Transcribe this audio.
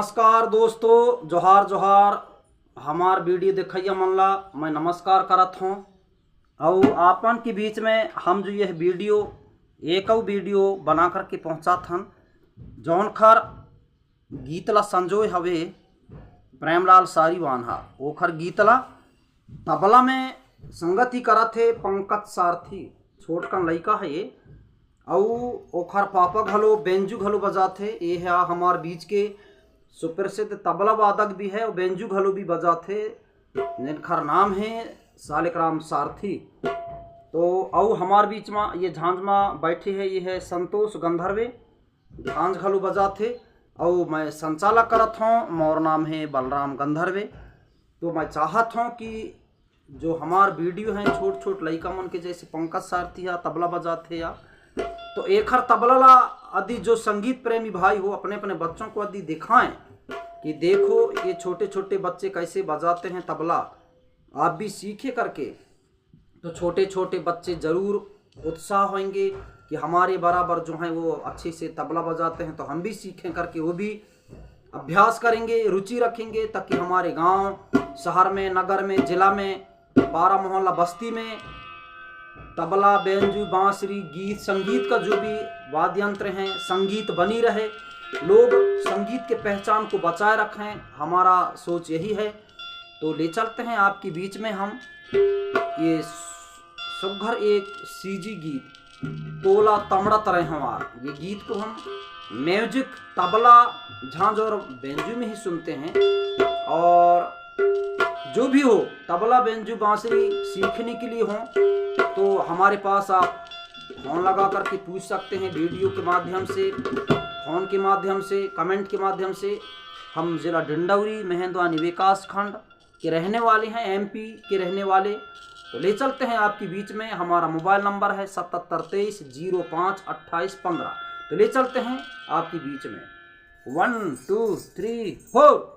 नमस्कार दोस्तों, जोहार जोहार। हमार वीडियो देखिए मन ला मैं नमस्कार करत हूँ। और आपन के बीच में हम जो यह वीडियो एक वीडियो बना कर के पहुँचा थन, जौन खर गीत ला संजोय हवे प्रेमलाल सारीवान हा। ओखर गीत ला तबला में संगति करत थे पंकज सारथी, छोटकन लड़का है ये। और ओखर पापा घलो बेंजू घलो बजाथे। ये है हमार बीच के सुप्रसिद्ध तबला वादक भी है और बेंजू घलो भी बजाथे, जिनखर नाम है सालिकराम सारथी। तो और हमार बीच में ये झांझ में बैठे है, ये है संतोष गंधर्वे, झांझ घलो बजाथे। और मैं संचालक करत हूँ, मोर नाम है बलराम गंधर्वे। तो मैं चाहत हूँ कि जो हमार वीडियो हैं छोट छोट लड़का मन के जैसे पंकज सारथी या तबला बजाते या तो एक हर तबला ला यदि जो संगीत प्रेमी भाई हो अपने अपने बच्चों को यदि दिखाएं कि देखो ये छोटे छोटे बच्चे कैसे बजाते हैं तबला, आप भी सीखे करके, तो छोटे छोटे बच्चे जरूर उत्साह होंगे कि हमारे बराबर जो हैं वो अच्छे से तबला बजाते हैं, तो हम भी सीखें करके वो भी अभ्यास करेंगे, रुचि रखेंगे, ताकि हमारे गांव शहर में, नगर में, जिला में, पारा मोहल्ला बस्ती में तबला, बेंजू, बांसुरी, गीत संगीत का जो भी वाद्य यंत्र हैं, संगीत बनी रहे, लोग संगीत के पहचान को बचाए रखें, हमारा सोच यही है। तो ले चलते हैं आपके बीच में हम ये सुघर एक सीजी गीत तोला तमड़ा तरह हमार। ये गीत को हम म्यूजिक तबला, झांझ और बेंजू में ही सुनते हैं। और जो भी हो तबला, बेंजू, बांसुरी सीखने के लिए हो तो हमारे पास आप फोन लगा करके पूछ सकते हैं, वीडियो के माध्यम से, फोन के माध्यम से, कमेंट के माध्यम से। हम ज़िला डिंडौरी महेंद्रवानी विकास खंड के रहने वाले हैं, एमपी के रहने वाले। तो ले चलते हैं आपके बीच में। हमारा मोबाइल नंबर है 7723052815। तो ले चलते हैं आपके बीच में। 1 2 3 4।